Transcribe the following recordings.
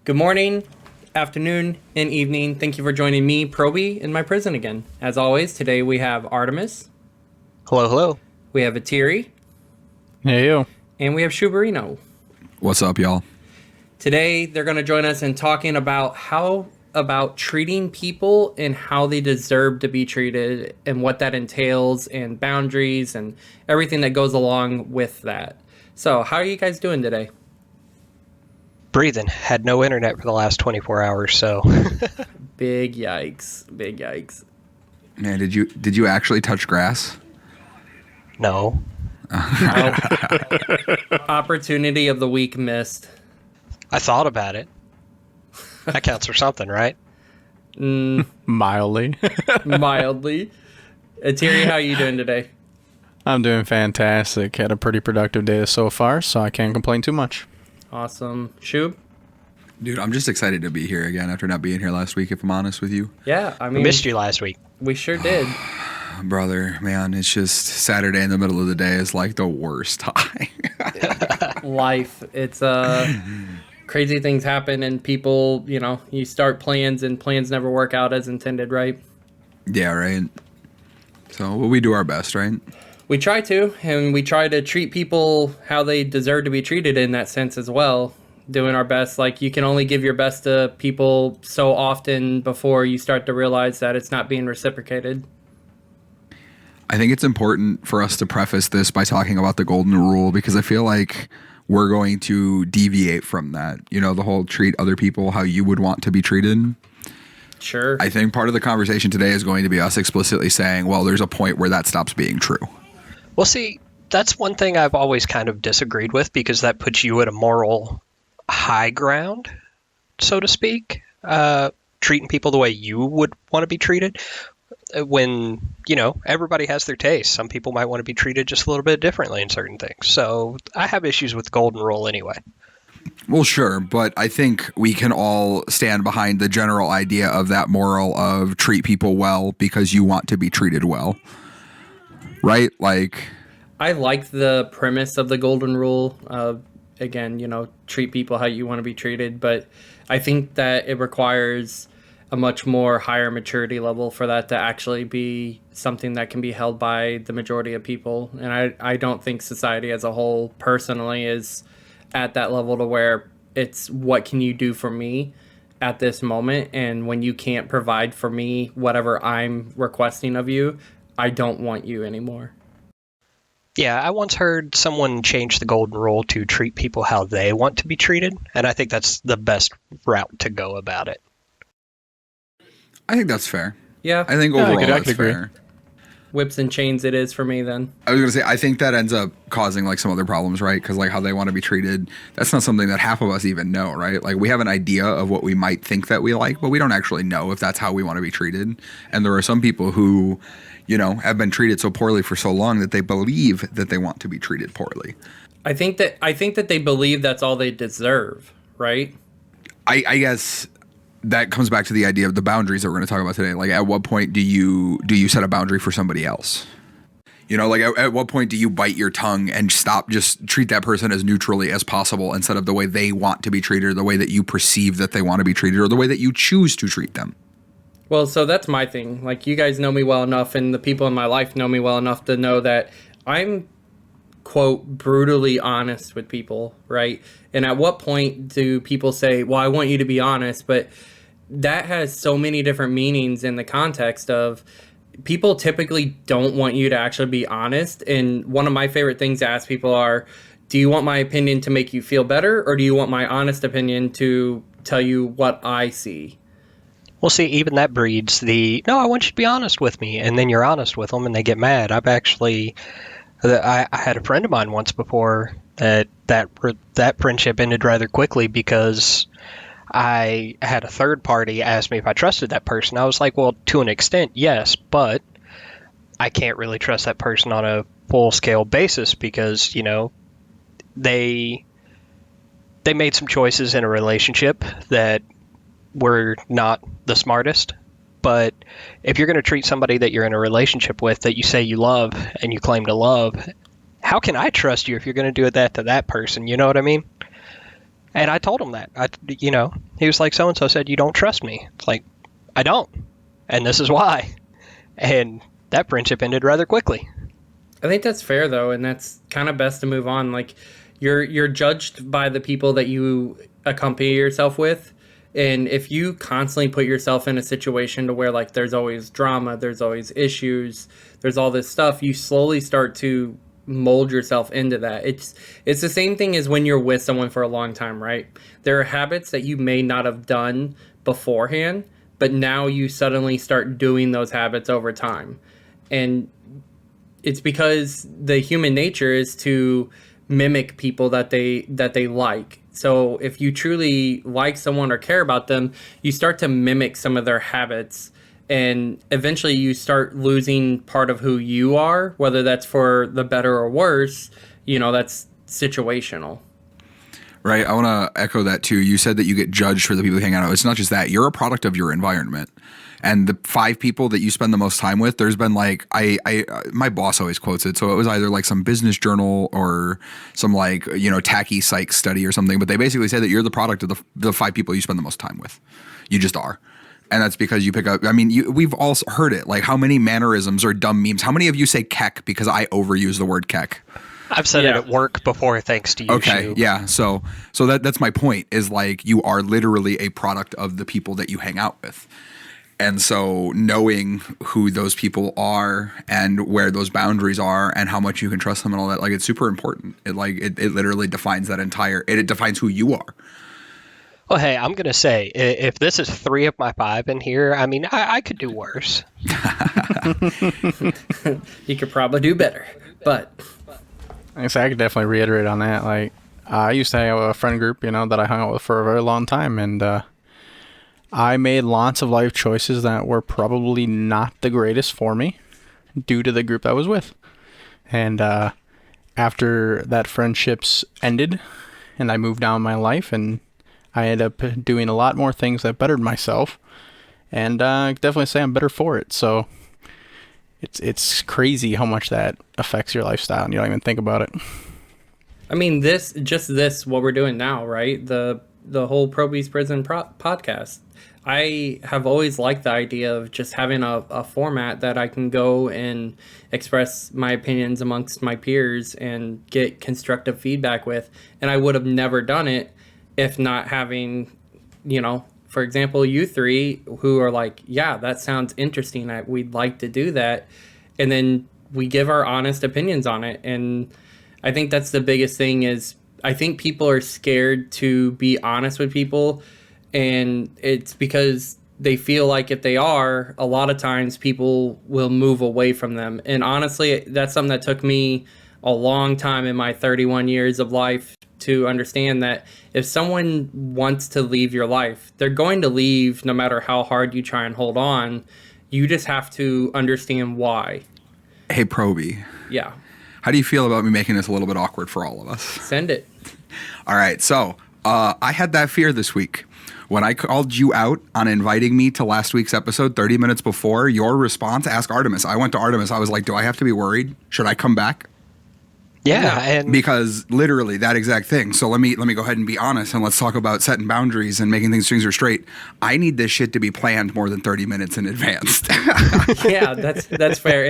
Good morning, afternoon, and evening. Thank you for joining me, Probie, in my prison again. As always, today we have Artemis, Hello, hello. we have Atiri, Hey, yo. and we have Shubarino. What's up, y'all? Today, they're going to join us in talking about treating people and how they deserve to be treated and what that entails and boundaries and everything that goes along with that. So, how are you guys doing today? Breathing. Had no internet for the last 24 hours, so. Big yikes. Big yikes. Man, did you actually touch grass? No. Opportunity of the week missed. I thought about it. That counts for something, right? Mildly. Mildly. Atiri, how are you doing today? I'm doing fantastic. Had a pretty productive day so far, so I can't complain too much. Awesome. Shub? Dude, I'm just excited to be here again after not being here last week, if I'm honest with you. Yeah, I We mean, missed you last week. we sure did. Brother, man, it's just Saturday in the middle of the day is like the worst time. Life. It's crazy things happen and people, you start plans and plans never work out as intended, right? Yeah, right? So we do our best, right? We try to, and we try to treat people how they deserve to be treated in that sense as well. Doing our best. Like, you can only give your best to people so often before you start to realize that it's not being reciprocated. I think it's important for us to preface this by talking about the golden rule because I feel like we're going to deviate from that. You know, the whole treat other people how you would want to be treated. Sure. I think part of the conversation today is going to be us explicitly saying, well, there's a point where that stops being true. Well, see, that's one thing I've always kind of disagreed with because that puts you at a moral high ground, so to speak, treating people the way you would want to be treated. When, everybody has their taste. Some people might want to be treated just a little bit differently in certain things. So I have issues with the golden rule anyway. Well, sure, but I think we can all stand behind the general idea of that moral of treat people well because you want to be treated well. Right? Like, I like the premise of the golden rule. Again, treat people how you want to be treated, but I think that it requires a much more higher maturity level for that to actually be something that can be held by the majority of people. And I don't think society as a whole personally is at that level to where it's what can you do for me at this moment, and when you can't provide for me whatever I'm requesting of you, I don't want you anymore. Yeah, I once heard someone change the golden rule to treat people how they want to be treated, and I think that's the best route to go about it. I think that's fair. Yeah. I think Yeah, overall I that's could agree. fair. Whips and chains it is for me then. I was going to say, I think that ends up causing like some other problems, right? Because like how they want to be treated, that's not something that half of us even know, right? Like we have an idea of what we might think that we like, but we don't actually know if that's how we want to be treated. And there are some people who, have been treated so poorly for so long that they believe that they want to be treated poorly. I think that they believe that's all they deserve, right? I guess that comes back to the idea of the boundaries that we're going to talk about today. Like, at what point do you set a boundary for somebody else? Like at what point do you bite your tongue and just treat that person as neutrally as possible instead of the way they want to be treated or the way that you perceive that they want to be treated or the way that you choose to treat them? Well, so that's my thing. Like, you guys know me well enough, and the people in my life know me well enough to know that I'm, quote, brutally honest with people, right? And at what point do people say, well, I want you to be honest, but that has so many different meanings in the context of people typically don't want you to actually be honest. And one of my favorite things to ask people are, do you want my opinion to make you feel better, or do you want my honest opinion to tell you what I see? Well, see, even that breeds no, I want you to be honest with me, and then you're honest with them, and they get mad. I had a friend of mine once before that friendship ended rather quickly because I had a third party ask me if I trusted that person. I was like, well, to an extent, yes, but I can't really trust that person on a full-scale basis because, they made some choices in a relationship that were not the smartest. But if you're going to treat somebody that you're in a relationship with that you say you love and you claim to love, how can I trust you if you're going to do that to that person? You know what I mean? And I told him that. He was like, so-and-so said you don't trust me. It's like, I don't. And this is why. And that friendship ended rather quickly. I think that's fair though, and that's kind of best to move on. Like, you're judged by the people that you accompany yourself with, and if you constantly put yourself in a situation to where like there's always drama, there's always issues, there's all this stuff, you slowly start to mold yourself into that. It's the same thing as when you're with someone for a long time, right? There are habits that you may not have done beforehand, but now you suddenly start doing those habits over time. And it's because the human nature is to mimic people that they like. So if you truly like someone or care about them, you start to mimic some of their habits, and eventually you start losing part of who you are, whether that's for the better or worse. That's situational. Right. I want to echo that too. You said that you get judged for the people you hang out with. It's not just that. You're a product of your environment. And the 5 people that you spend the most time with, there's been like, my boss always quotes it. So it was either like some business journal or some like, tacky psych study or something. But they basically say that you're the product of the 5 people you spend the most time with. You just are. And that's because you pick up, we've all heard it. Like, how many mannerisms or dumb memes? How many of you say keck because I overuse the word keck? I've said it at work before, thanks to you. Okay, yeah. So that's my point, is like, you are literally a product of the people that you hang out with. And so knowing who those people are and where those boundaries are and how much you can trust them and all that, like, it's super important. It literally defines it defines who you are. Well, hey, I'm going to say, if this is 3 of my 5 in here, I could do worse. You could probably do better, but I guess I could definitely reiterate on that. Like, I used to hang out with a friend group, that I hung out with for a very long time, and I made lots of life choices that were probably not the greatest for me due to the group I was with. And after that friendships ended and I moved down my life, and I ended up doing a lot more things that bettered myself, and I definitely say I'm better for it. So it's crazy how much that affects your lifestyle, and you don't even think about it. This what we're doing now, right? The whole Probie's Prison podcast. I have always liked the idea of just having a format that I can go and express my opinions amongst my peers and get constructive feedback with. And I would have never done it if not having, for example, you 3 who are like, yeah, that sounds interesting. We'd like to do that. And then we give our honest opinions on it. And I think that's the biggest thing, is I think people are scared to be honest with people. And it's because they feel like if they are, a lot of times people will move away from them. And honestly, that's something that took me a long time in my 31 years of life to understand, that if someone wants to leave your life, they're going to leave no matter how hard you try and hold on. You just have to understand why. Hey, Probie. Yeah. How do you feel about me making this a little bit awkward for all of us? Send it. All right. So I had that fear this week. When I called you out on inviting me to last week's episode 30 minutes before, your response, ask Artemis. I went to Artemis. I was like, do I have to be worried? Should I come back? Yeah, and because literally that exact thing. So let me go ahead and be honest, and let's talk about setting boundaries and making things are straight. I need this shit to be planned more than 30 minutes in advance. Yeah, that's fair,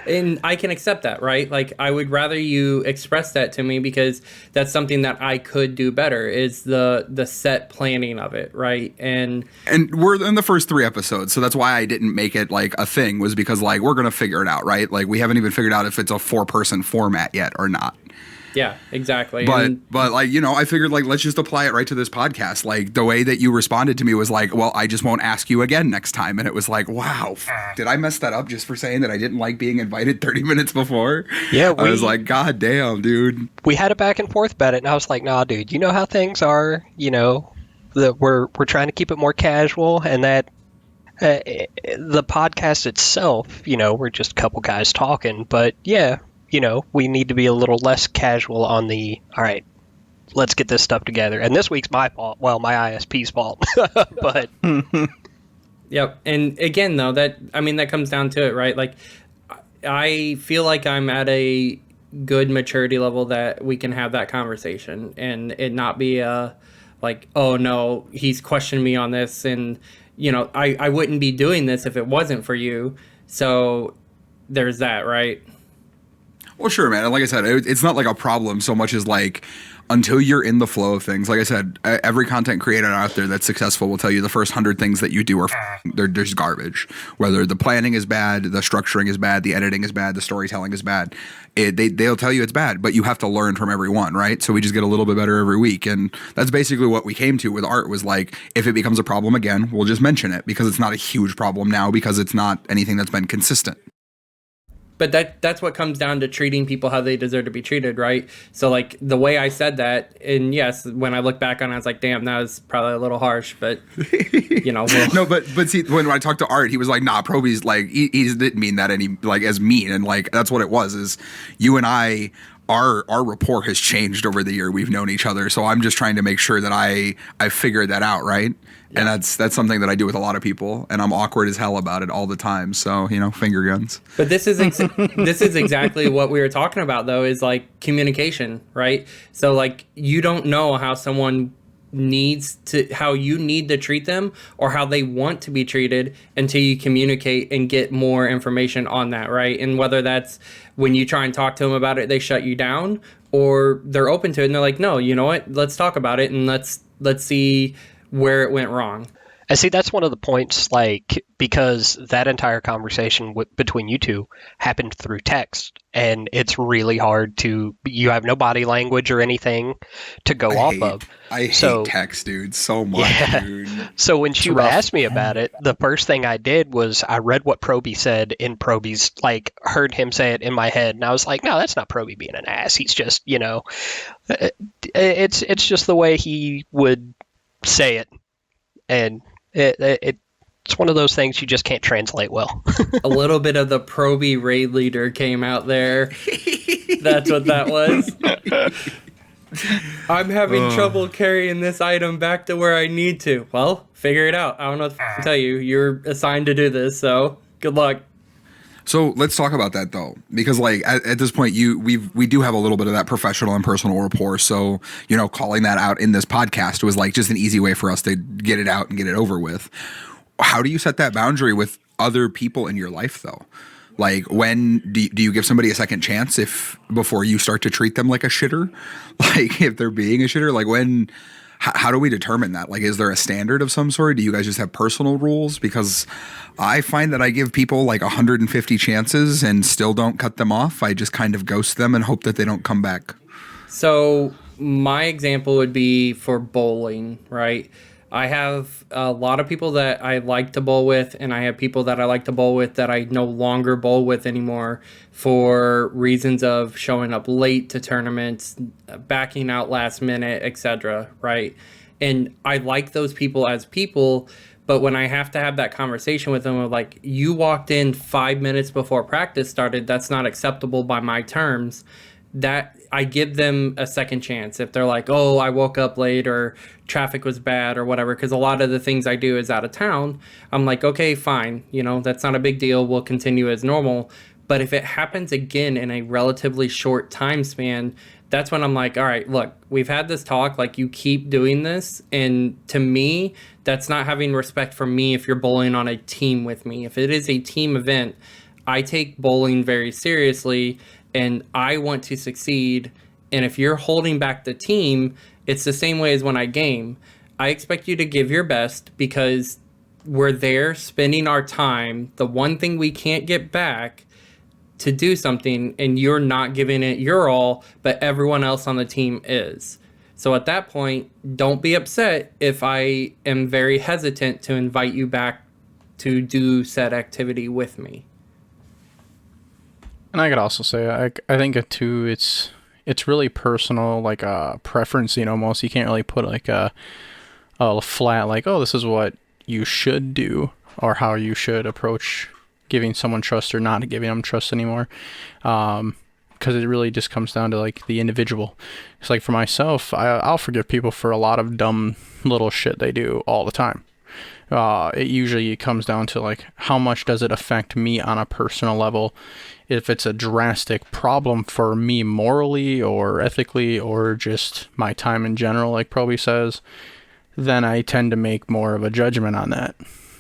and I can accept that, right? Like, I would rather you express that to me, because that's something that I could do better, is the set planning of it, right? And we're in the first 3 episodes, so that's why I didn't make it like a thing, was because like we're gonna figure it out, right? Like, we haven't even figured out if it's a 4-person format yet or not. Yeah, exactly. But like, I figured like, let's just apply it right to this podcast. Like, the way that you responded to me was like, well, I just won't ask you again next time. And it was like, wow, did I mess that up just for saying that I didn't like being invited 30 minutes before? Yeah, I was like, God damn, dude. We had a back and forth about it, and I was like, nah, dude, you know how things are, that we're trying to keep it more casual, and that the podcast itself, we're just a couple guys talking, but yeah, we need to be a little less casual on the, all right, let's get this stuff together. And this week's my fault. Well, my ISP's fault. But yep. And again, though, that comes down to it, right? Like, I feel like I'm at a good maturity level that we can have that conversation and it not be a like, oh no, he's questioned me on this, and I wouldn't be doing this if it wasn't for you. So there's that, right? Well, sure, man. And like I said, it's not like a problem so much as like until you're in the flow of things. Like I said, every content creator out there that's successful will tell you the first 100 things that you do are they're just garbage. Whether the planning is bad, the structuring is bad, the editing is bad, the storytelling is bad. They'll tell you it's bad, but you have to learn from every one, right? So we just get a little bit better every week. And that's basically what we came to with art was like, if it becomes a problem again, we'll just mention it because it's not a huge problem now because it's not anything that's been consistent. But that's what comes down to treating people how they deserve to be treated, right? So like the way I said that, and yes, when I look back on it, I was like, damn, that was probably a little harsh, but No, but see, when I talked to Art, he was like, nah, Probie's like, he didn't mean that any like as mean, and like that's what it was. Is you and I. Our rapport has changed over the year we've known each other, so I'm just trying to make sure that I figured that out, right? Yeah. And that's something that I do with a lot of people, and I'm awkward as hell about it all the time. So finger guns. But this is this is exactly what we were talking about, though, is like communication, right? So like you don't know how someone how you need to treat them or how they want to be treated until you communicate and get more information on that, right? And whether that's when you try and talk to them about it, they shut you down, or they're open to it and they're like, no, you know what, let's talk about it and let's see where it went wrong. I see that's one of the points, like, because that entire conversation between you two happened through text, and it's really hard you have no body language or anything to go off of. I hate text, dude, so much, dude. So when she asked me about it, the first thing I did was I read what Probie said in Probie's, like, heard him say it in my head, and I was like, no, that's not Probie being an ass. He's just, it's just the way he would say it, and it's one of those things you just can't translate well. A little bit of the Probie raid leader came out there. That's what that was. I'm having trouble carrying this item back to where I need to. Well, figure it out. I don't know what to tell you. You're assigned to do this, so good luck. So let's talk about that though, because like at this point, we do have a little bit of that professional and personal rapport. So calling that out in this podcast was like just an easy way for us to get it out and get it over with. How do you set that boundary with other people in your life though? Like when do you give somebody a second chance before you start to treat them like a shitter? Like if they're being a shitter, like how do we determine that? Like, is there a standard of some sort? Do you guys just have personal rules? Because I find that I give people like 150 chances and still don't cut them off. I just kind of ghost them and hope that they don't come back. So my example would be for bowling, right? I have a lot of people that I like to bowl with, and I have people that I like to bowl with that I no longer bowl with anymore for reasons of showing up late to tournaments, backing out last minute, etc., right? And I like those people as people, but when I have to have that conversation with them of like, you walked in 5 minutes before practice started, that's not acceptable by my terms, that I give them a second chance. If they're like, oh, I woke up late or traffic was bad or whatever, because a lot of the things I do is out of town, I'm like, okay, fine, that's not a big deal, we'll continue as normal. But if it happens again in a relatively short time span, that's when I'm like, all right, look, we've had this talk, like you keep doing this, and to me, that's not having respect for me if you're bowling on a team with me. If it is a team event, I take bowling very seriously, and I want to succeed. And if you're holding back the team, it's the same way as when I game. I expect you to give your best because we're there spending our time, the one thing we can't get back, to do something, and you're not giving it your all, but everyone else on the team is. So at that point, don't be upset if I am very hesitant to invite you back to do said activity with me. And I could also say, I think it too, it's really personal, like a preference, almost. You can't really put like a flat, like, oh, this is what you should do or how you should approach giving someone trust or not giving them trust anymore. Because it really just comes down to like the individual. It's like for myself, I'll forgive people for a lot of dumb little shit they do all the time. It usually comes down to like how much does it affect me on a personal level. If it's a drastic problem for me morally or ethically or just my time in general, like Probie says, then I tend to make more of a judgment on that.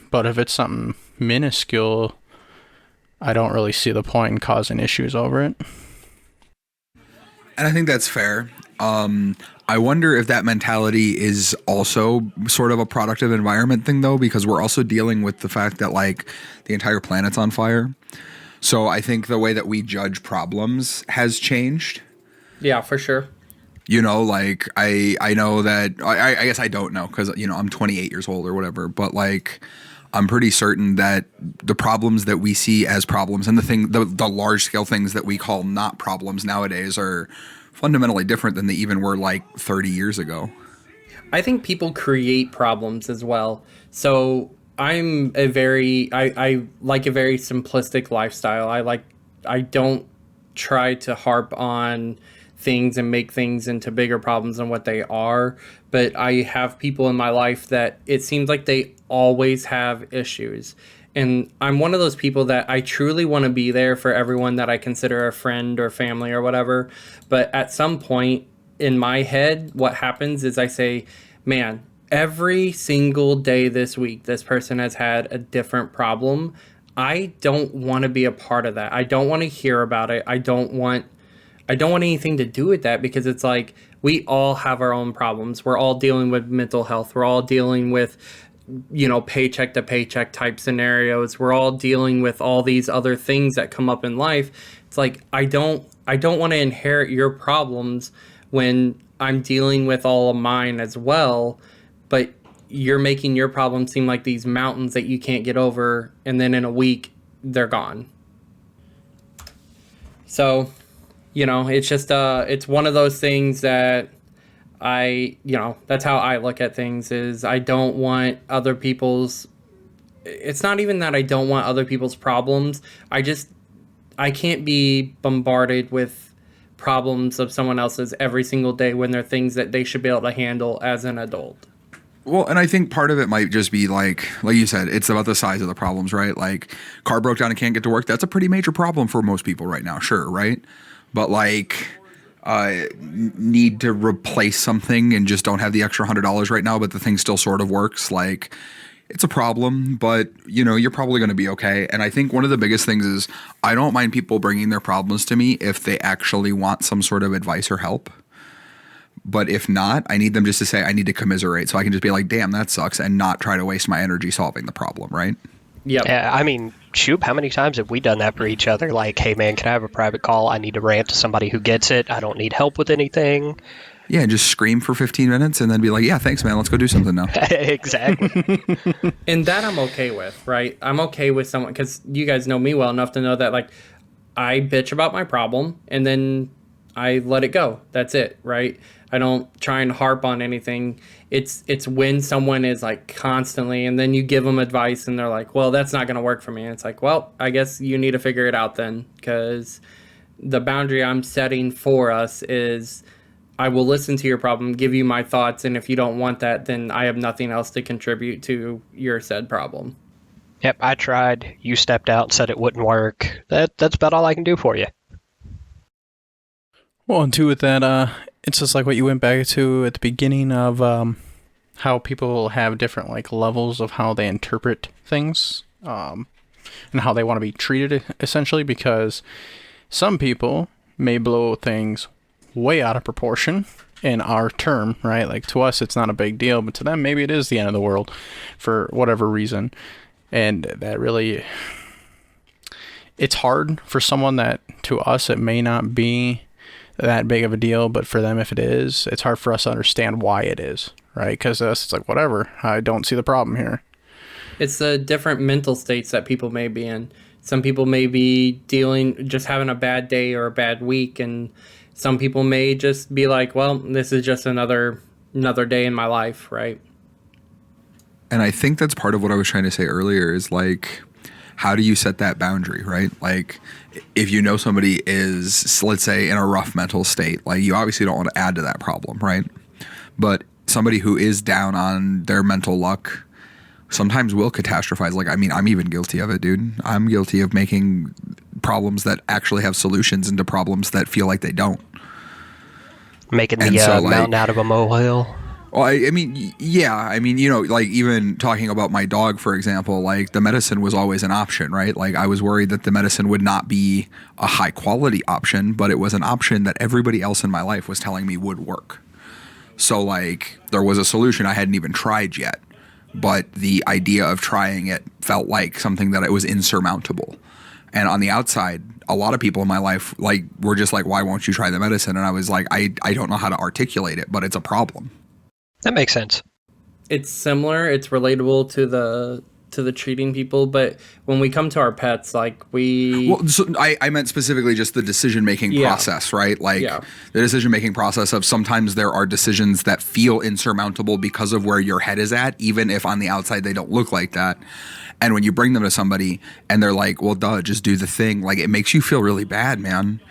But if it's something minuscule, I don't really see the point in causing issues over it. And I think that's fair. I wonder if that mentality is also sort of a productive environment thing, though, because we're also dealing with the fact that like the entire planet's on fire. So I think the way that we judge problems has changed. Yeah, for sure. You know, like I know that I guess I don't know because, you know, I'm 28 years old or whatever, but like I'm pretty certain that the problems that we see as problems and the large scale things that we call not problems nowadays are fundamentally different than they even were like 30 years ago. I think people create problems as well. So I'm I like a very simplistic lifestyle. I don't try to harp on things and make things into bigger problems than what they are. But I have people in my life that it seems like they always have issues. And I'm one of those people that I truly want to be there for everyone that I consider a friend or family or whatever. But at some point in my head, what happens is I say, man, every single day this week, this person has had a different problem. I don't want to be a part of that. I don't want to hear about it. I don't want anything to do with that because it's like we all have our own problems. We're all dealing with mental health. We're all dealing with, you know, paycheck to paycheck type scenarios. We're all dealing with all these other things that come up in life. It's like I don't want to inherit your problems when I'm dealing with all of mine as well, but you're making your problems seem like these mountains that you can't get over, and then in a week they're gone. So, you know, it's just it's one of those things that that's how I look at things is I don't want other people's, it's not even that I don't want other people's problems. I can't be bombarded with problems of someone else's every single day when they're things that they should be able to handle as an adult. Well, and I think part of it might just be like you said, it's about the size of the problems, right? Like car broke down and can't get to work. That's a pretty major problem for most people right now. Sure. Right. But like, need to replace something and just don't have the extra $100 right now, but the thing still sort of works. Like it's a problem, but you know, you're probably going to be okay. And I think one of the biggest things is I don't mind people bringing their problems to me if they actually want some sort of advice or help. But if not, I need them just to say, I need to commiserate. So I can just be like, damn, that sucks. And not try to waste my energy solving the problem. Right. Yep. Yeah, I mean, shoot, how many times have we done that for each other? Like, hey, man, can I have a private call? I need to rant to somebody who gets it. I don't need help with anything. Yeah, just scream for 15 minutes and then be like, yeah, thanks, man. Let's go do something now. Exactly. And that I'm okay with, right? I'm okay with someone, because you guys know me well enough to know that, like, I bitch about my problem and then I let it go. That's it, right? I don't try and harp on anything. It's when someone is like constantly, and then you give them advice and they're like, well, that's not going to work for me. And it's like, well, I guess you need to figure it out then, because the boundary I'm setting for us is I will listen to your problem, give you my thoughts, and if you don't want that, then I have nothing else to contribute to your said problem. Yep, I tried. You stepped out and said it wouldn't work. That's about all I can do for you. Well, and two with that, it's just like what you went back to at the beginning of how people have different like levels of how they interpret things and how they want to be treated, essentially, because some people may blow things way out of proportion in our term, right? Like to us, it's not a big deal, but to them, maybe it is the end of the world for whatever reason. And that really, it's hard for someone that to us, it may not be that big of a deal, but for them, if it is, it's hard for us to understand why it is, right? Because us, it's like, whatever, I don't see the problem here. It's the different mental states that people may be in. Some people may be just having a bad day or a bad week, and some people may just be like, well, this is just another day in my life, right? And I think that's part of what I was trying to say earlier is like, how do you set that boundary, right? Like if you know somebody is, let's say, in a rough mental state, like you obviously don't want to add to that problem, right? But somebody who is down on their mental luck, sometimes will catastrophize. Like, I mean, I'm even guilty of it, dude. I'm guilty of making problems that actually have solutions into problems that feel like they don't. Making the mountain out of a molehill. Well, I mean, yeah. I mean, you know, like even talking about my dog, for example, like the medicine was always an option, right? Like I was worried that the medicine would not be a high quality option, but it was an option that everybody else in my life was telling me would work. So like there was a solution I hadn't even tried yet, but the idea of trying it felt like something that it was insurmountable. And on the outside, a lot of people in my life like were just like, why won't you try the medicine? And I was like, I don't know how to articulate it, but it's a problem. That makes sense. It's similar. It's relatable to the treating people, but when we come to our pets, like well, so I meant specifically just the decision making process, right? Like the decision making process of sometimes there are decisions that feel insurmountable because of where your head is at, even if on the outside they don't look like that. And when you bring them to somebody and they're like, well, duh, just do the thing, like it makes you feel really bad, man.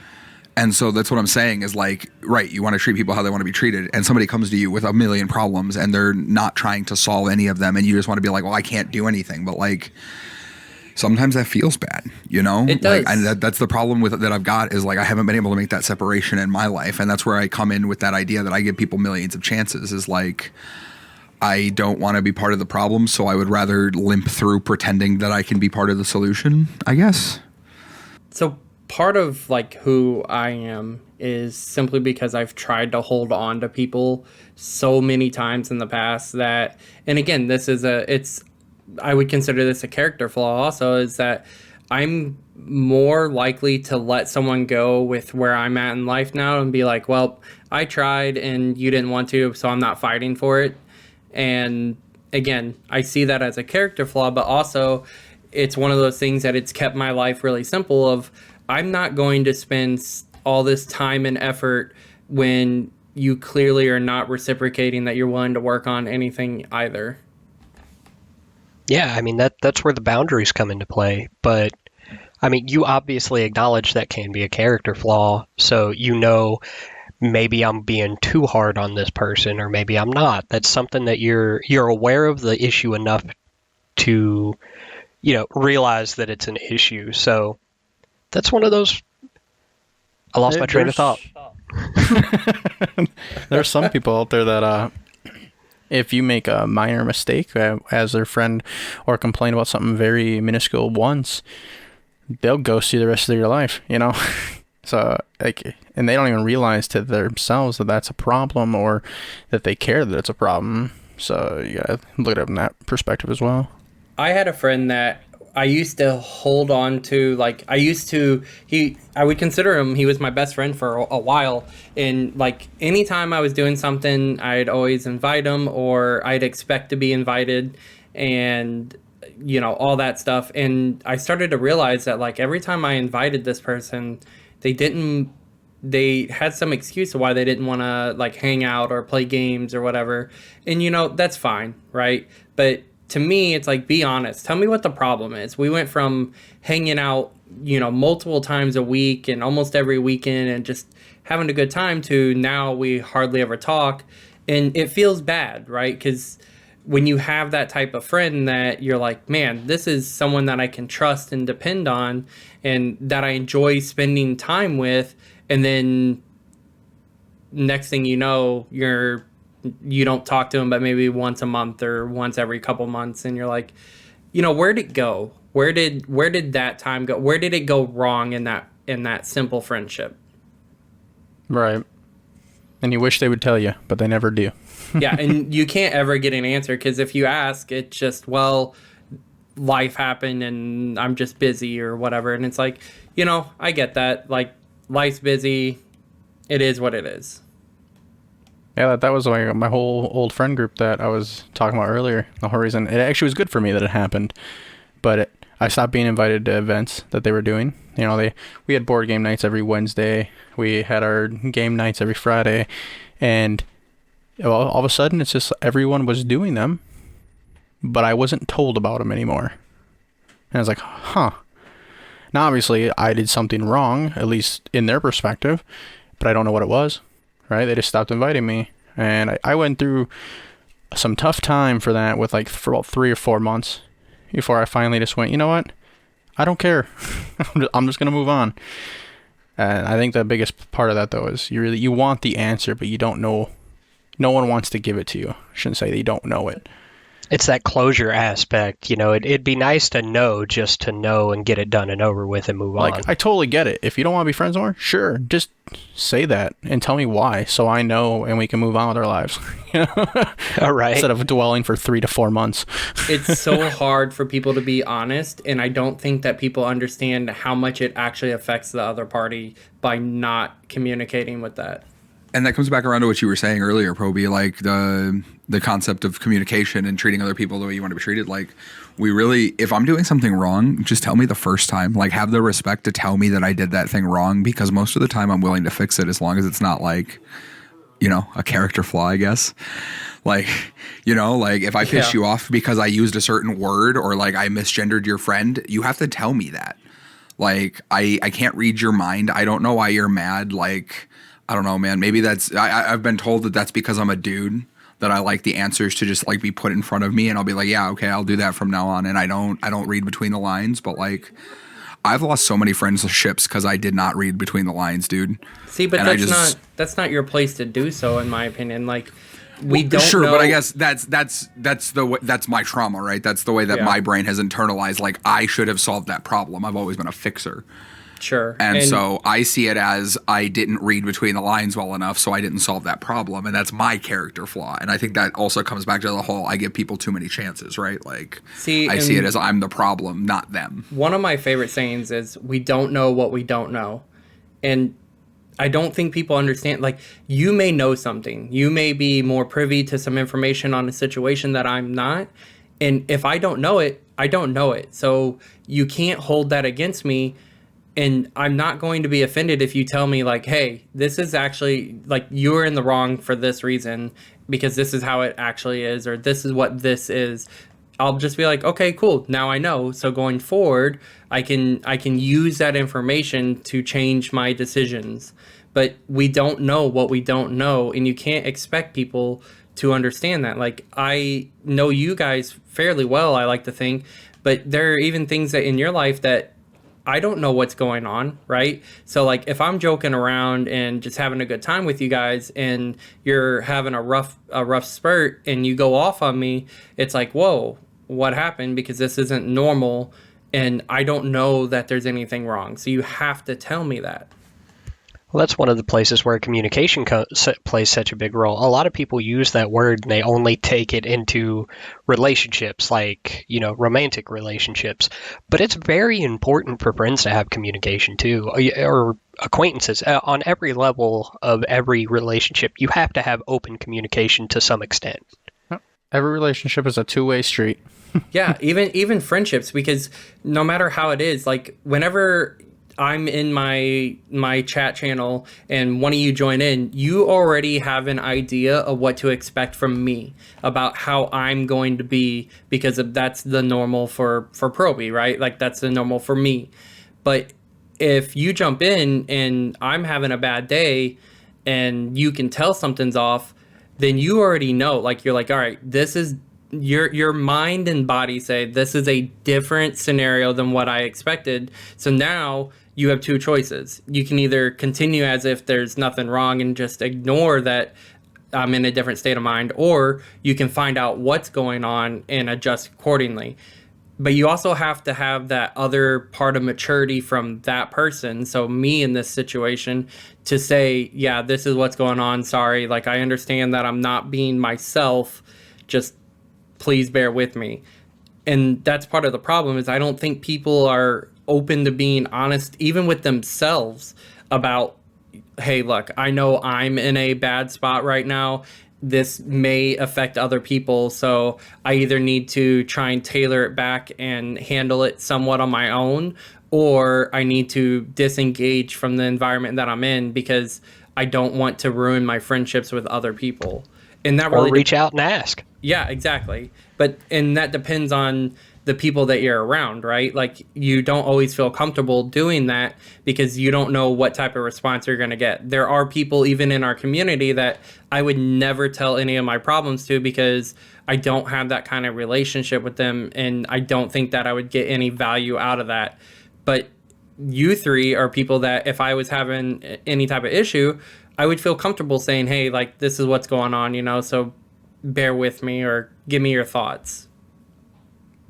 And so that's what I'm saying is like, right, you want to treat people how they want to be treated. And somebody comes to you with a million problems and they're not trying to solve any of them. And you just want to be like, well, I can't do anything. But like, sometimes that feels bad, you know? It does. Like, and that's the problem with that I've got is like, I haven't been able to make that separation in my life. And that's where I come in with that idea that I give people millions of chances is like, I don't want to be part of the problem. So I would rather limp through pretending that I can be part of the solution, I guess. So part of like who I am is simply because I've tried to hold on to people so many times in the past that, and again, I would consider this a character flaw also, is that I'm more likely to let someone go with where I'm at in life now and be like, well, I tried and you didn't want to, so I'm not fighting for it. And again, I see that as a character flaw, but also it's one of those things that it's kept my life really simple of, I'm not going to spend all this time and effort when you clearly are not reciprocating that you're willing to work on anything either. Yeah, I mean, that's where the boundaries come into play. But, I mean, you obviously acknowledge that can be a character flaw. So, you know, maybe I'm being too hard on this person or maybe I'm not. That's something that you're aware of the issue enough to, you know, realize that it's an issue. So, that's one of those. I lost my train of thought. There are some people out there that if you make a minor mistake as their friend or complain about something very minuscule once, they'll ghost you the rest of your life, you know? So, like, and they don't even realize to themselves that that's a problem or that they care that it's a problem. So, you gotta look at it from that perspective as well. I had a friend that I used to hold on to, like, I would consider him, he was my best friend for a while. And, like, anytime I was doing something, I'd always invite him or I'd expect to be invited and, you know, all that stuff. And I started to realize that, like, every time I invited this person, they had some excuse of why they didn't want to, like, hang out or play games or whatever. And, you know, that's fine, right? But to me, it's like, be honest. Tell me what the problem is. We went from hanging out, you know, multiple times a week and almost every weekend and just having a good time to now we hardly ever talk. And it feels bad, right? Because when you have that type of friend that you're like, man, this is someone that I can trust and depend on and that I enjoy spending time with. And then next thing you know, you don't talk to them but maybe once a month or once every couple months, and you're like, you know, where'd it go? Where did that time go? Where did it go wrong in that simple friendship? Right. And you wish they would tell you, but they never do. Yeah, and you can't ever get an answer because if you ask, it's just, well, life happened and I'm just busy or whatever. And it's like, you know, I get that. Like, life's busy. It is what it is. Yeah, that was like my whole old friend group that I was talking about earlier. The whole reason it actually was good for me that it happened, but I stopped being invited to events that they were doing. You know, we had board game nights every Wednesday. We had our game nights every Friday, and all of a sudden it's just everyone was doing them, but I wasn't told about them anymore. And I was like, huh. Now, obviously, I did something wrong, at least in their perspective, but I don't know what it was. Right? They just stopped inviting me. And I went through some tough time for that with like for about 3 or 4 months before I finally just went, you know what? I don't care. I'm just gonna move on. And I think the biggest part of that though is you want the answer, but you don't know. No one wants to give it to you. I shouldn't say that you don't know it. It's that closure aspect. It'd be nice to know, just to know and get it done and over with and move on. Like, I totally get it. If you don't want to be friends anymore, sure, just say that and tell me why, so I know and we can move on with our lives. All right. Instead of dwelling for 3 to 4 months. It's so hard for people to be honest, and I don't think that people understand how much it actually affects the other party by not communicating with that. And that comes back around to what you were saying earlier, Probie, like the concept of communication and treating other people the way you want to be treated. Like, if I'm doing something wrong, just tell me the first time. Like, have the respect to tell me that I did that thing wrong, because most of the time I'm willing to fix it as long as it's not like, a character flaw, I guess. Like, like if I piss you off because I used a certain word or like I misgendered your friend, you have to tell me that. Like, I can't read your mind. I don't know why you're mad. Like, I don't know, man. Maybe I've been told that that's because I'm a dude, that I like the answers to just like be put in front of me, and I'll be like, yeah, okay, I'll do that from now on. And I don't read between the lines, but like, I've lost so many friendships because I did not read between the lines, dude. See, but that's not your place to do so, in my opinion. Like, we don't sure, know. but I guess that's my trauma, right? That's the way that my brain has internalized. Like, I should have solved that problem. I've always been a fixer. Sure. And so I see it as I didn't read between the lines well enough, so I didn't solve that problem. And that's my character flaw. And I think that also comes back to the whole, I give people too many chances, right? Like, I see it as I'm the problem, not them. One of my favorite sayings is, we don't know what we don't know. And I don't think people understand. Like, you may know something. You may be more privy to some information on a situation that I'm not. And if I don't know it, I don't know it. So you can't hold that against me. And I'm not going to be offended if you tell me, like, hey, this is actually, like, you're in the wrong for this reason, because this is how it actually is, or this is what this is. I'll just be like, okay, cool. Now I know. So going forward, I can use that information to change my decisions. But we don't know what we don't know, and you can't expect people to understand that. Like, I know you guys fairly well, I like to think, but there are even things that in your life that I don't know what's going on, right? So like, if I'm joking around and just having a good time with you guys, and you're having a rough spurt and you go off on me, it's like, whoa, what happened? Because this isn't normal, and I don't know that there's anything wrong. So you have to tell me that. Well, that's one of the places where communication plays such a big role. A lot of people use that word and they only take it into relationships, like, romantic relationships. But it's very important for friends to have communication too, or acquaintances. On every level of every relationship, you have to have open communication to some extent. Every relationship is a two-way street. Yeah, even friendships, because no matter how it is, like, whenever I'm in my chat channel and one of you join in, you already have an idea of what to expect from me about how I'm going to be, because that's the normal for Probie, right? Like, that's the normal for me. But if you jump in and I'm having a bad day and you can tell something's off, then you already know. Like, you're like, all right, this is your mind and body say this is a different scenario than what I expected. So now you have two choices. You can either continue as if there's nothing wrong and just ignore that I'm in a different state of mind, or you can find out what's going on and adjust accordingly. But you also have to have that other part of maturity from that person, so me in this situation, to say, yeah, this is what's going on. Sorry, like, I understand that I'm not being myself. Just please bear with me. And that's part of the problem, is I don't think people are open to being honest, even with themselves, about, hey, look, I know I'm in a bad spot right now. This may affect other people, so I either need to try and tailor it back and handle it somewhat on my own, or I need to disengage from the environment that I'm in because I don't want to ruin my friendships with other people. And that really or reach out and ask. Yeah, exactly. and that depends on the people that you're around, right? Like, you don't always feel comfortable doing that because you don't know what type of response you're going to get. There are people even in our community that I would never tell any of my problems to because I don't have that kind of relationship with them, and I don't think that I would get any value out of that. But you three are people that if I was having any type of issue, I would feel comfortable saying, hey, like, this is what's going on, so bear with me or give me your thoughts.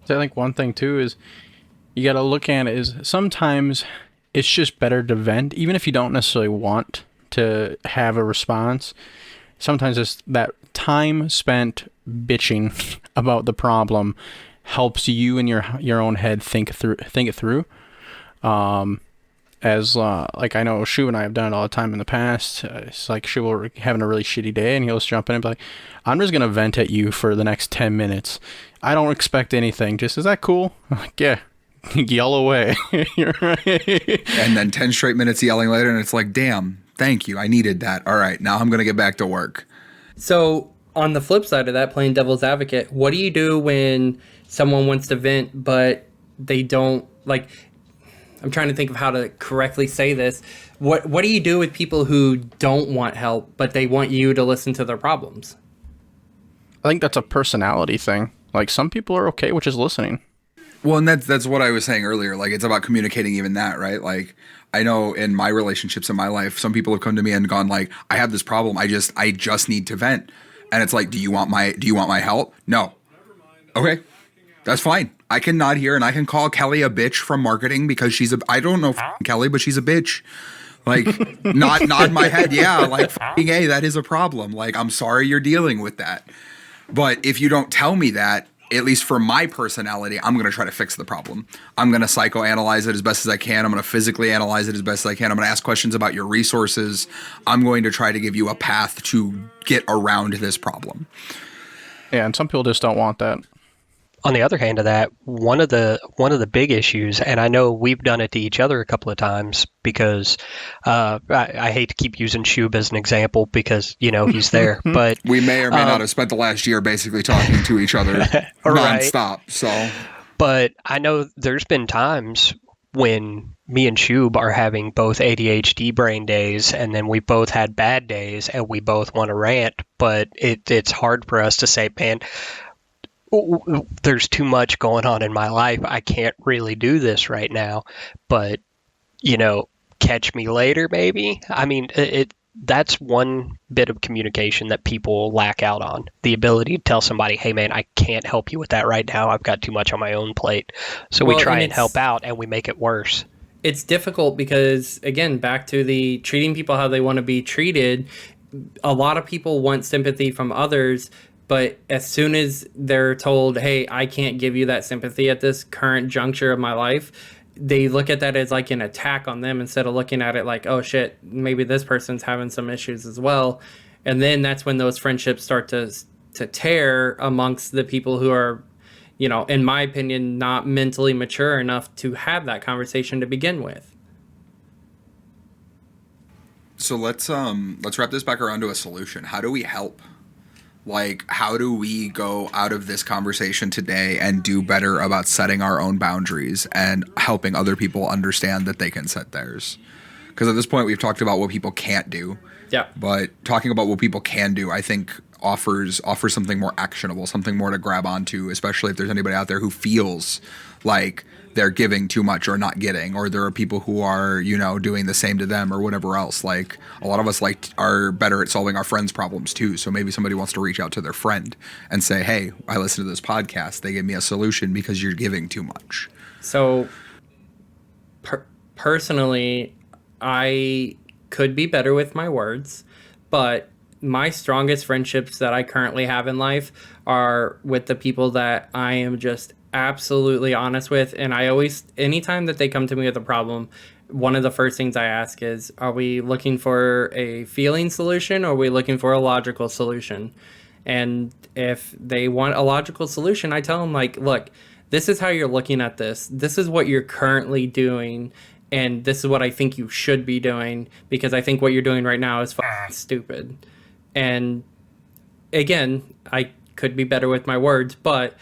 So I think one thing too is you got to look at it is sometimes it's just better to vent, even if you don't necessarily want to have a response. Sometimes it's that time spent bitching about the problem helps you in your own head think it through. Like I know Shu and I have done it all the time in the past. It's like Shu will having a really shitty day and he'll just jump in and be like, I'm just going to vent at you for the next 10 minutes. I don't expect anything. Just, is that cool? I'm like, yeah, yell away. You're right. And then 10 straight minutes yelling later, and it's like, damn, thank you. I needed that. All right, now I'm going to get back to work. So on the flip side of that, playing devil's advocate, what do you do when someone wants to vent, but they don't, like, I'm trying to think of how to correctly say this. What do you do with people who don't want help, but they want you to listen to their problems? I think that's a personality thing. Like, some people are okay with just listening. Well, and that's what I was saying earlier. Like, it's about communicating even that, right? Like, I know in my relationships in my life, some people have come to me and gone like, I have this problem. I just need to vent. And it's like, do you want my help? No. Okay. That's fine. I can nod here and I can call Kelly a bitch from marketing because I don't know Kelly, but she's a bitch. Like, nod my head. Yeah. Like, A, that is a problem. Like, I'm sorry you're dealing with that. But if you don't tell me that, at least for my personality, I'm going to try to fix the problem. I'm going to psychoanalyze it as best as I can. I'm going to physically analyze it as best as I can. I'm going to ask questions about your resources. I'm going to try to give you a path to get around this problem. Yeah, and some people just don't want that. On the other hand of that, one of the big issues, and I know we've done it to each other a couple of times because I hate to keep using Shub as an example because he's there, but we may or may not have spent the last year basically talking to each other nonstop. So, but I know there's been times when me and Shub are having both ADHD brain days, and then we both had bad days, and we both want to rant, but it's hard for us to say, man, there's too much going on in my life. I can't really do this right now, but catch me later, maybe. I mean, that's one bit of communication that people lack out on. The ability to tell somebody, hey man, I can't help you with that right now. I've got too much on my own plate. So we try and help out and we make it worse. It's difficult because, again, back to the treating people how they want to be treated. A lot of people want sympathy from others, but as soon as they're told, hey, I can't give you that sympathy at this current juncture of my life, they look at that as like an attack on them instead of looking at it like, oh shit, maybe this person's having some issues as well. And then that's when those friendships start to tear amongst the people who are, in my opinion, not mentally mature enough to have that conversation to begin with. So let's wrap this back around to a solution. How do we help? Like, how do we go out of this conversation today and do better about setting our own boundaries and helping other people understand that they can set theirs? Because at this point, we've talked about what people can't do. Yeah. But talking about what people can do, I think offers something more actionable, something more to grab onto, especially if there's anybody out there who feels like they're giving too much or not getting, or there are people who are, doing the same to them or whatever else. Like, a lot of us are better at solving our friends' problems too. So maybe somebody wants to reach out to their friend and say, hey, I listened to this podcast. They gave me a solution because you're giving too much. So personally, I could be better with my words, but my strongest friendships that I currently have in life are with the people that I am just absolutely honest with. And I always, anytime that they come to me with a problem, one of the first things I ask is, are we looking for a feeling solution or are we looking for a logical solution? And if they want a logical solution, I tell them, like, look, this is how you're looking at this. This is what you're currently doing. And this is what I think you should be doing, because I think what you're doing right now is fucking stupid. And again, I could be better with my words, but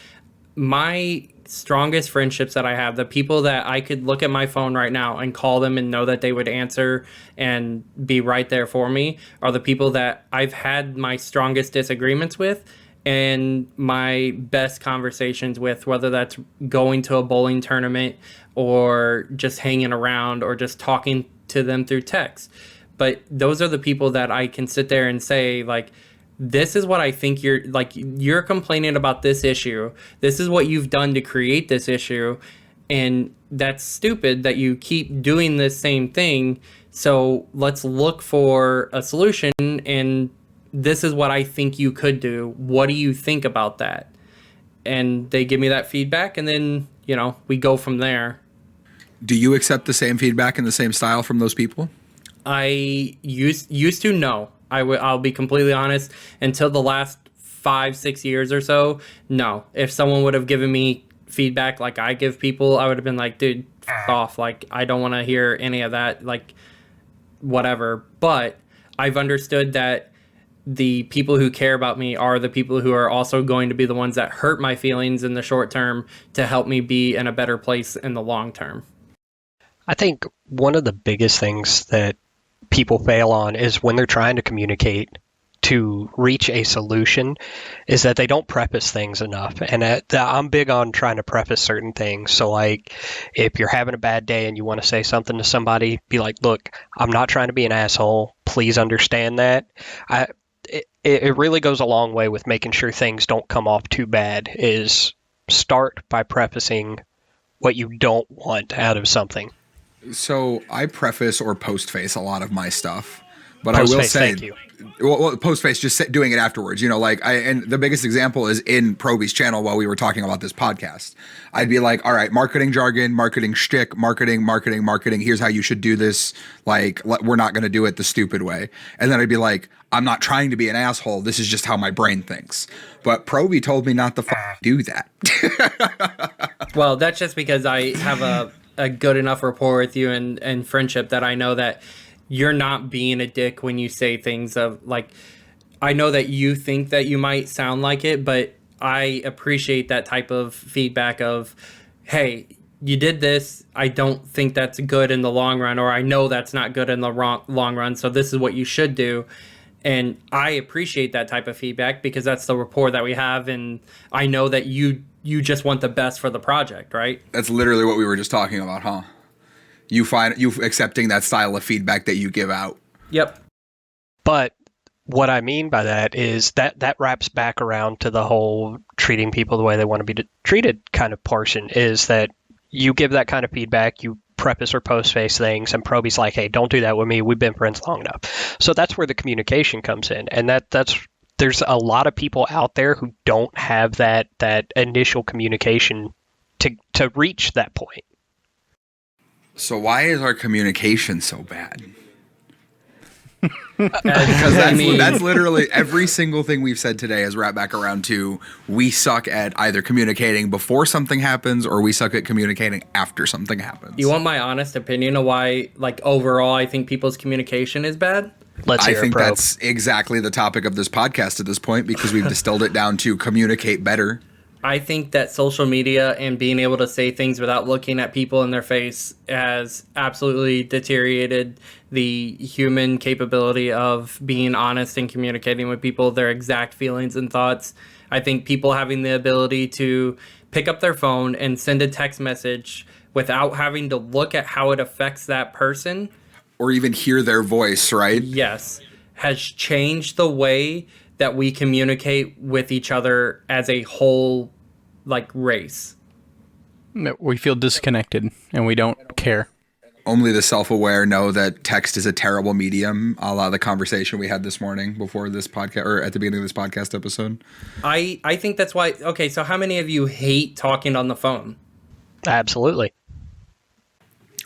my strongest friendships that I have, the people that I could look at my phone right now and call them and know that they would answer and be right there for me, are the people that I've had my strongest disagreements with and my best conversations with, whether that's going to a bowling tournament or just hanging around or just talking to them through text. But those are the people that I can sit there and say, like, this is what I think you're complaining about this issue. This is what you've done to create this issue. And that's stupid that you keep doing this same thing. So let's look for a solution. And this is what I think you could do. What do you think about that? And they give me that feedback. And then, we go from there. Do you accept the same feedback and the same style from those people? I used to know. I'll be completely honest. Until the last 5-6 years or so, no. If someone would have given me feedback like I give people, I would have been like, dude, f off. Like, I don't want to hear any of that. Like, whatever. But I've understood that the people who care about me are the people who are also going to be the ones that hurt my feelings in the short term to help me be in a better place in the long term. I think one of the biggest things that people fail on is when they're trying to communicate to reach a solution is that they don't preface things enough. And I'm big on trying to preface certain things. So like if you're having a bad day and you want to say something to somebody, be like, look, I'm not trying to be an asshole. Please understand that. It really goes a long way with making sure things don't come off too bad, is start by prefacing what you don't want out of something. So I preface or postface a lot of my stuff, but Postface, I will say, thank you. Well, postface, just doing it afterwards. And the biggest example is in Probie's channel while we were talking about this podcast. I'd be like, all right, marketing jargon, marketing shtick, marketing. Here's how you should do this. Like, we're not going to do it the stupid way. And then I'd be like, I'm not trying to be an asshole. This is just how my brain thinks. But Probie told me not to do that. Well, that's just because I have a good enough rapport with you and friendship that I know that you're not being a dick when you say things of like, I know that you think that you might sound like it, but I appreciate that type of feedback of, hey, you did this. I don't think that's good in the long run, or I know that's not good in the long run. So this is what you should do. And I appreciate that type of feedback because that's the rapport that we have. And I know that you just want the best for the project, right? That's literally what we were just talking about, huh? You accepting that style of feedback that you give out. Yep. But what I mean by that is that wraps back around to the whole treating people the way they want to be treated kind of portion, is that you give that kind of feedback, you preface or postface things, and Probie's like, hey, don't do that with me. We've been friends long enough. So that's where the communication comes in. And there's a lot of people out there who don't have that initial communication to reach that point. So why is our communication so bad? Because that's literally every single thing we've said today is wrapped back around to we suck at either communicating before something happens or we suck at communicating after something happens. You want my honest opinion of why, like, overall, I think people's communication is bad? Let's hear I think it, Probe. that's exactly the topic of this podcast at this point because we've distilled it down to communicate better. I think that social media and being able to say things without looking at people in their face has absolutely deteriorated the human capability of being honest and communicating with people their exact feelings and thoughts. I think people having the ability to pick up their phone and send a text message without having to look at how it affects that person, or even hear their voice, right? yes, has changed the way that we communicate with each other as a whole, like, race. We feel disconnected and we don't care. Only the self-aware know that text is a terrible medium, a la the conversation we had this morning before this podcast, or at the beginning of this podcast episode. I think that's why. Okay, so how many of you hate talking on the phone? Absolutely.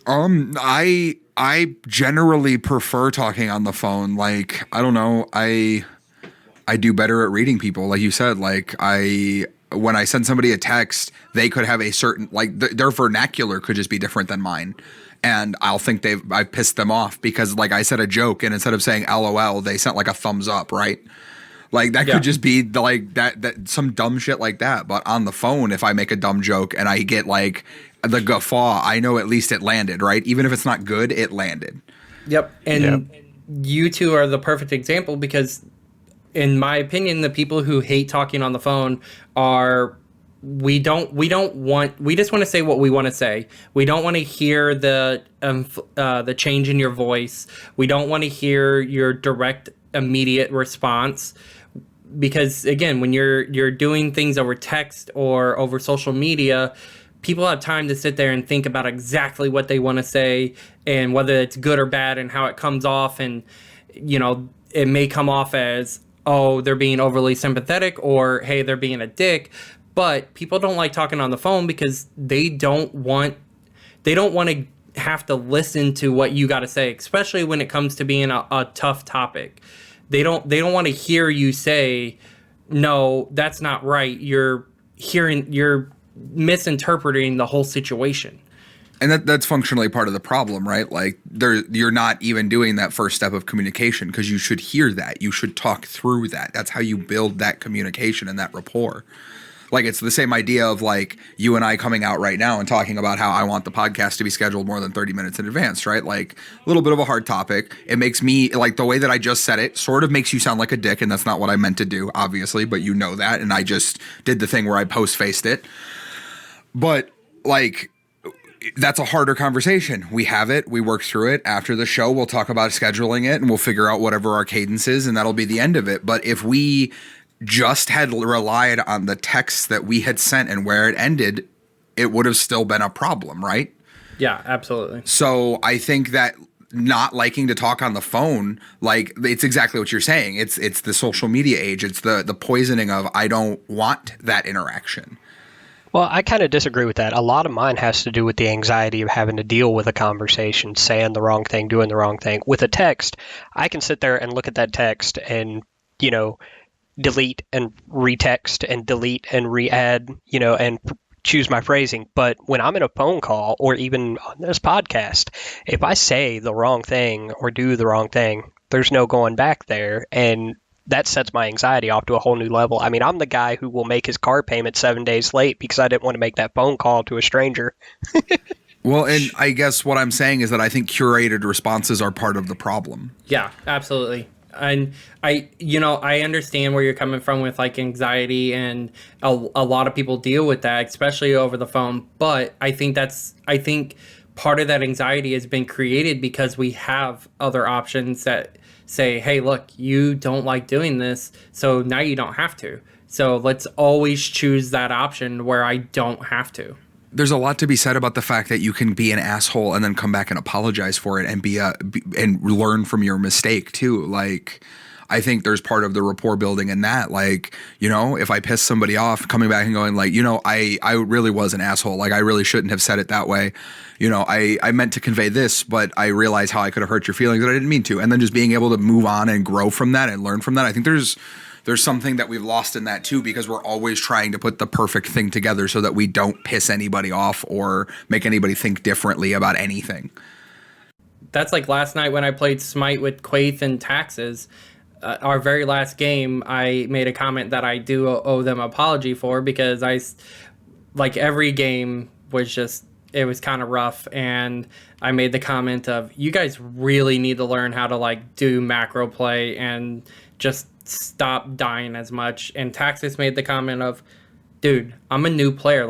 I generally prefer talking on the phone. Like, I don't know, I do better at reading people. Like you said, like when I send somebody a text, they could have a certain, like, their vernacular could just be different than mine. And I'll think I've pissed them off because, like, I said a joke and instead of saying LOL, they sent like a thumbs up, right? Like that Yeah. could just be like that some dumb shit like that. But on the phone, if I make a dumb joke and I get like the guffaw, I know at least it landed, right? Even if it's not good, it landed. Yep. And you two are the perfect example because, in my opinion, the people who hate talking on the phone are we just want to say what we want to say. We don't want to hear the change in your voice. We don't want to hear your direct, immediate response. Because again, when you're doing things over text or over social media, people have time to sit there and think about exactly what they want to say and whether it's good or bad and how it comes off. And, it may come off as, oh, they're being overly sympathetic or, hey, they're being a dick. But people don't like talking on the phone because they don't want to have to listen to what you got to say, especially when it comes to being a tough topic. They don't want to hear you say, no, that's not right. You're misinterpreting the whole situation. And that's functionally part of the problem, right? Like you're not even doing that first step of communication because you should hear that. You should talk through that. That's how you build that communication and that rapport. Like it's the same idea of like you and I coming out right now and talking about how I want the podcast to be scheduled more than 30 minutes in advance, right? Like a little bit of a hard topic. It makes me like the way that I just said it sort of makes you sound like a dick. And that's not what I meant to do, obviously, but you know that. And I just did the thing where I post-faced it. But like, that's a harder conversation. We have it. We work through it. After the show, we'll talk about scheduling it and we'll figure out whatever our cadence is and that'll be the end of it. But if we just had relied on the texts that we had sent and where it ended, it would have still been a problem, right? Yeah, absolutely. So I think that not liking to talk on the phone, like it's exactly what you're saying. It's the social media age. It's the poisoning of I don't want that interaction. Well, I kind of disagree with that. A lot of mine has to do with the anxiety of having to deal with a conversation, saying the wrong thing, doing the wrong thing. With a text, I can sit there and look at that text and, delete and retext and delete and re-add, and choose my phrasing. But when I'm in a phone call or even on this podcast, if I say the wrong thing or do the wrong thing, there's no going back there. And that sets my anxiety off to a whole new level. I mean, I'm the guy who will make his car payment 7 days late because I didn't want to make that phone call to a stranger. Well, and I guess what I'm saying is that I think curated responses are part of the problem. Yeah, absolutely. And I understand where you're coming from with like anxiety, and a lot of people deal with that, especially over the phone. But I think part of that anxiety has been created because we have other options that say, hey, look, you don't like doing this, so now you don't have to. So let's always choose that option where I don't have to. There's a lot to be said about the fact that you can be an asshole and then come back and apologize for it and and learn from your mistake too. Like, I think there's part of the rapport building in that. Like, if I piss somebody off, coming back and going like, I really was an asshole. Like, I really shouldn't have said it that way. I meant to convey this, but I realized how I could have hurt your feelings that I didn't mean to. And then just being able to move on and grow from that and learn from that. I think there's something that we've lost in that too, because we're always trying to put the perfect thing together so that we don't piss anybody off or make anybody think differently about anything. That's like last night when I played Smite with Quaith and Taxes. Our very last game, I made a comment that I do owe them an apology for because every game was just, it was kind of rough. And I made the comment of, you guys really need to learn how to do macro play and just stop dying as much. And Taxis made the comment of, dude, I'm a new player.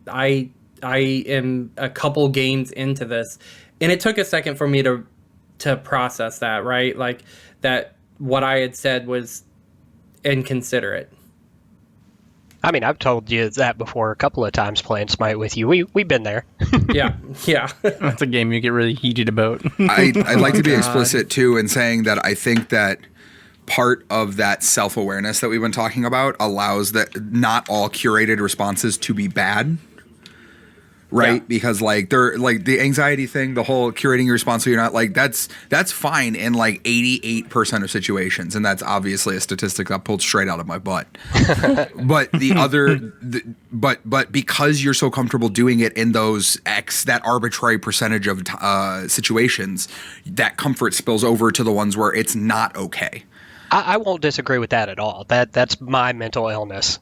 I am a couple games into this. And it took a second for me to process that, right? That what I had said was inconsiderate. I mean, I've told you that before a couple of times playing Smite with you. We've been there. Yeah. That's a game you get really heated about. I'd like to be explicit too in saying that I think that part of that self-awareness that we've been talking about allows that not all curated responses to be bad. Right. Yeah. Because they're the anxiety thing, the whole curating your response. So you're not that's fine in 88% of situations. And that's obviously a statistic that pulled straight out of my butt. But but because you're so comfortable doing it in that arbitrary percentage of situations, that comfort spills over to the ones where it's not okay. I won't disagree with that at all. That's my mental illness.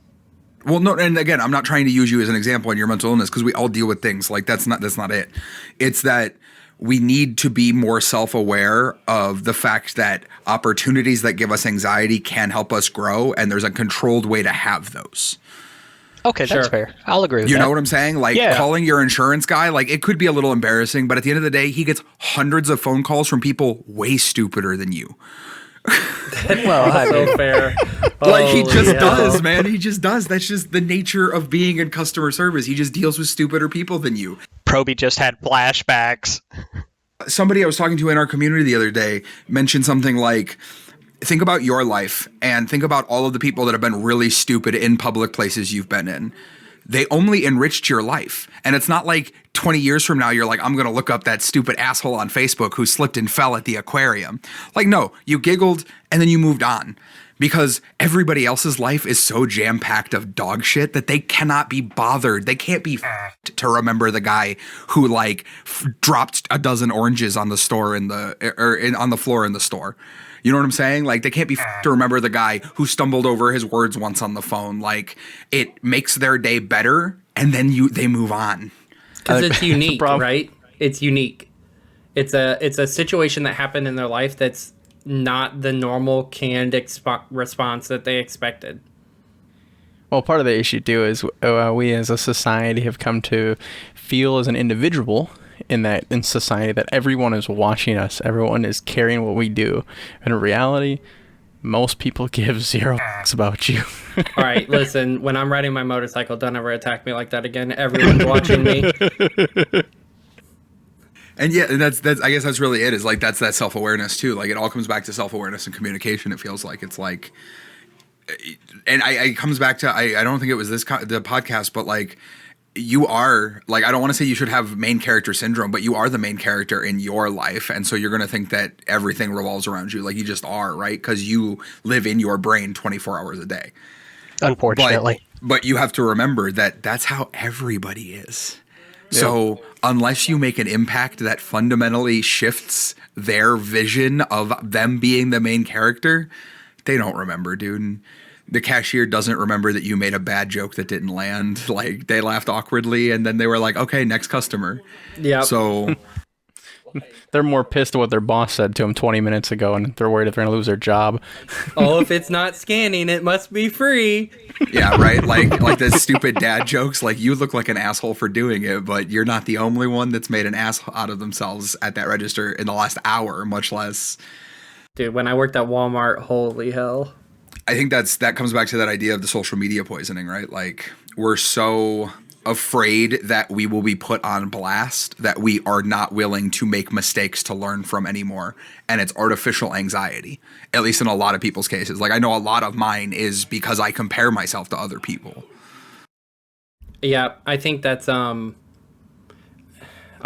Well, no, and again, I'm not trying to use you as an example in your mental illness because we all deal with things like that's not it. It's that we need to be more self-aware of the fact that opportunities that give us anxiety can help us grow, and there's a controlled way to have those. Okay, Sure. that's fair. I'll agree with that. You know what I'm saying? Like Yeah. calling your insurance guy, like it could be a little embarrassing, but at the end of the day, he gets hundreds of phone calls from people way stupider than you. Well, I So mean, fair. Like he Holy just hell. does, man. He just does. That's just the nature of being in customer service. He just deals with stupider people than you. Probie just had flashbacks. Somebody I was talking to in our community the other day mentioned something like, think about your life and think about all of the people that have been really stupid in public places you've been in. They only enriched your life. And it's not like 20 years from now, you're like, I'm going to look up that stupid asshole on Facebook who slipped and fell at the aquarium. Like, no, you giggled and then you moved on. Because everybody else's life is so jam-packed of dog shit that they cannot be bothered. They can't be to remember the guy who like dropped a dozen oranges on the store on the floor in the store. You know what I'm saying? Like they can't be to remember the guy who stumbled over his words once on the phone. Like it makes their day better, and then they move on. Because it's unique, problem. right? It's unique. It's a situation that happened in their life that's not the normal canned response that they expected. Well, part of the issue too is we as a society have come to feel as an individual in society that everyone is watching us, everyone is caring what we do. In reality, most people give zero fucks about you. All right, listen, when I'm riding my motorcycle, don't ever attack me like that again. Everyone's watching me. And yeah, and that's I guess that's really it. Is like that's that self-awareness too. Like it all comes back to self-awareness and communication. It feels like it's like, and it comes back to I don't think it was the podcast, but like you are like I don't want to say you should have main character syndrome, but you are the main character in your life, and so you're gonna think that everything revolves around you. Like you just are, right? Because you live in your brain 24 hours a day. Unfortunately. But you have to remember that that's how everybody is. So unless you make an impact that fundamentally shifts their vision of them being the main character, they don't remember, dude. The cashier doesn't remember that you made a bad joke that didn't land. Like they laughed awkwardly and then they were like, okay, next customer. Yeah. So They're more pissed at what their boss said to them 20 minutes ago, and they're worried if they're going to lose their job. Oh, if it's not scanning, it must be free. yeah, right. Like the stupid dad jokes. Like you look like an asshole for doing it, but you're not the only one that's made an ass out of themselves at that register in the last hour, much less. Dude, when I worked at Walmart, holy hell. I think that comes back to that idea of the social media poisoning, right? Like we're so afraid that we will be put on blast that we are not willing to make mistakes to learn from anymore. And it's artificial anxiety, at least in a lot of people's cases. Like I know a lot of mine is because I compare myself to other people. Yeah, I think that's I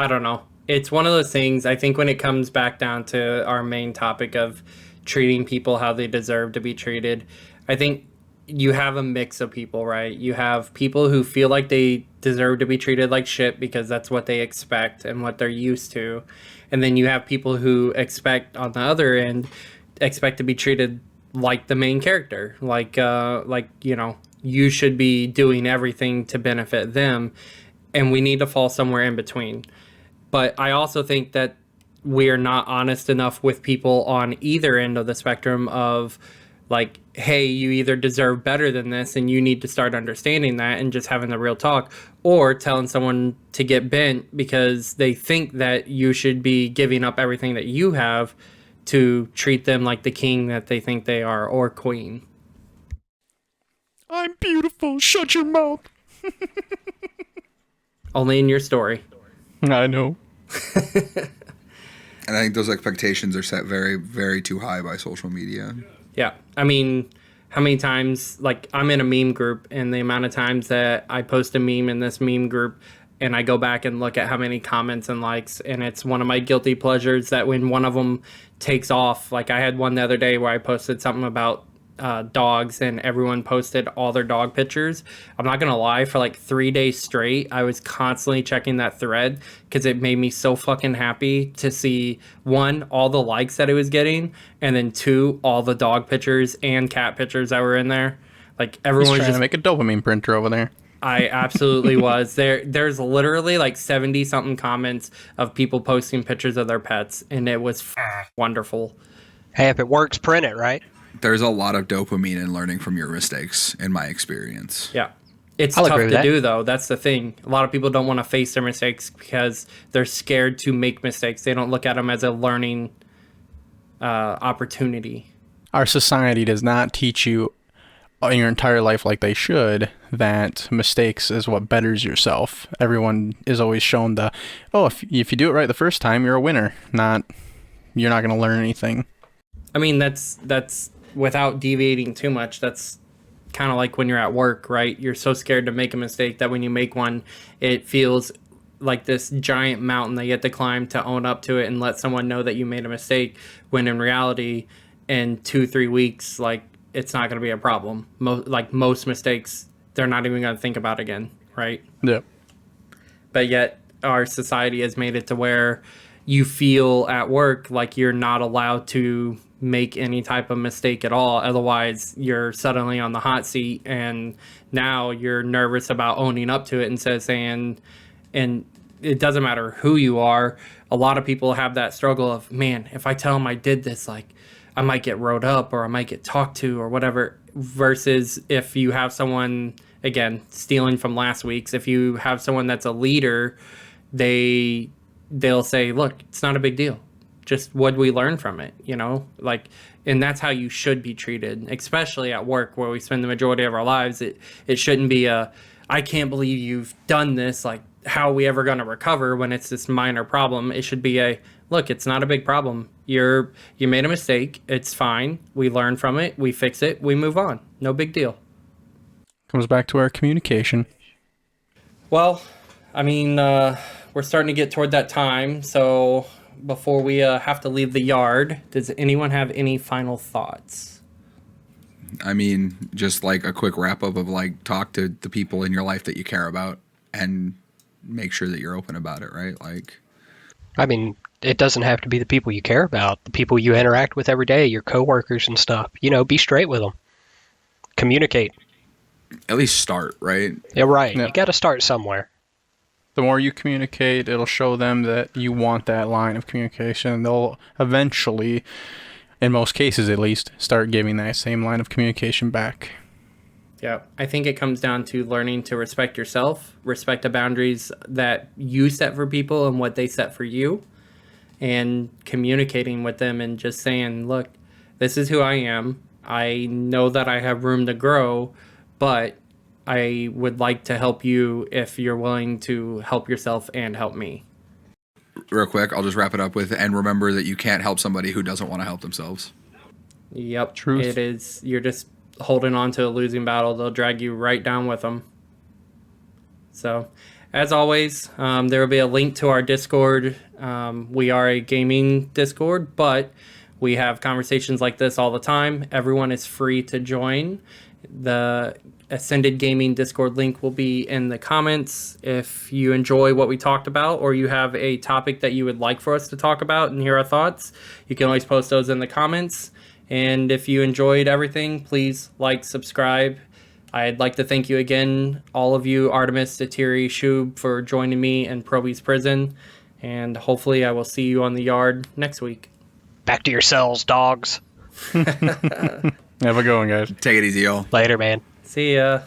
don't know. It's one of those things. I think when it comes back down to our main topic of treating people how they deserve to be treated, I think you have a mix of people, right? You have people who feel like they deserve to be treated like shit because that's what they expect and what they're used to. And then you have people who expect, on the other end, expect to be treated like the main character. Like you know, you should be doing everything to benefit them. And we need to fall somewhere in between. But I also think that we're not honest enough with people on either end of the spectrum of like, hey, you either deserve better than this and you need to start understanding that and just having the real talk, or telling someone to get bent because they think that you should be giving up everything that you have to treat them like the king that they think they are, or queen. I'm beautiful. Shut your mouth. Only in your story. I know. And I think those expectations are set very, very too high by social media. Yeah. I mean, how many times, like, I'm in a meme group, and the amount of times that I post a meme in this meme group and I go back and look at how many comments and likes, and it's one of my guilty pleasures that when one of them takes off, like I had one the other day where I posted something about dogs, and everyone posted all their dog pictures. I'm not gonna lie, for like 3 days straight, I was constantly checking that thread because it made me so fucking happy to see, one, all the likes that it was getting, and then two, all the dog pictures and cat pictures that were in there. Like, He's everyone was trying just, to make a dopamine printer over there. I absolutely was. There's literally like 70 something comments of people posting pictures of their pets, and it was wonderful. Hey, if it works, print it, right? There's a lot of dopamine in learning from your mistakes, in my experience. Yeah. It's I'll tough agree with to that. do, though. That's the thing. A lot of people don't want to face their mistakes because they're scared to make mistakes. They don't look at them as a learning opportunity. Our society does not teach you in your entire life, like they should, that mistakes is what betters yourself. Everyone is always shown if you do it right the first time, you're a winner. You're not going to learn anything. I mean, that's without deviating too much. That's kind of like when you're at work, right? You're so scared to make a mistake that when you make one, it feels like this giant mountain that you have to climb to own up to it and let someone know that you made a mistake, when in reality, in 2-3 weeks, like, it's not going to be a problem. Most mistakes, they're not even going to think about again, right? Yeah. But yet our society has made it to where you feel at work like you're not allowed to make any type of mistake at all. Otherwise, you're suddenly on the hot seat, and now you're nervous about owning up to it instead of saying, and it doesn't matter who you are. A lot of people have that struggle of, man, if I tell them I did this, like, I might get wrote up or I might get talked to or whatever, versus if you have someone, again, stealing from last week's, if you have someone that's a leader, they'll say, look, it's not a big deal. Just what we learn from it, like, and that's how you should be treated, especially at work where we spend the majority of our lives. It shouldn't be I can't believe you've done this. Like, how are we ever going to recover when it's this minor problem? It should be look, it's not a big problem. You made a mistake. It's fine. We learn from it. We fix it. We move on. No big deal. Comes back to our communication. Well, I mean, we're starting to get toward that time. So before we have to leave the yard, does anyone have any final thoughts? I mean, just like a quick wrap up of like, talk to the people in your life that you care about and make sure that you're open about it, right? Like, I mean, it doesn't have to be the people you care about, the people you interact with every day, your coworkers and stuff. Be straight with them. Communicate. at least start, right? Yeah, right. Yeah. You got to start somewhere. The more you communicate, it'll show them that you want that line of communication. They'll eventually, in most cases at least, start giving that same line of communication back. Yeah, I think it comes down to learning to respect yourself, respect the boundaries that you set for people and what they set for you, and communicating with them and just saying, look, this is who I am. I know that I have room to grow, but I would like to help you if you're willing to help yourself and help me. Real quick, I'll just wrap it up with, and remember that you can't help somebody who doesn't want to help themselves. Yep. Truth. It is. You're just holding on to a losing battle. They'll drag you right down with them. So, as always, there will be a link to our Discord. We are a gaming Discord, but we have conversations like this all the time. Everyone is free to join. The Ascended Gaming Discord link will be in the comments. If you enjoy what we talked about, or you have a topic that you would like for us to talk about and hear our thoughts, you can always post those in the comments. And if you enjoyed everything, please like, subscribe. I'd like to thank you again, all of you, Artemis, Satiri, Shub, for joining me in Probie's prison. And hopefully I will see you on the yard next week. Back to your cells, dogs. Have a good one, guys. Take it easy, y'all. Later, man. See ya.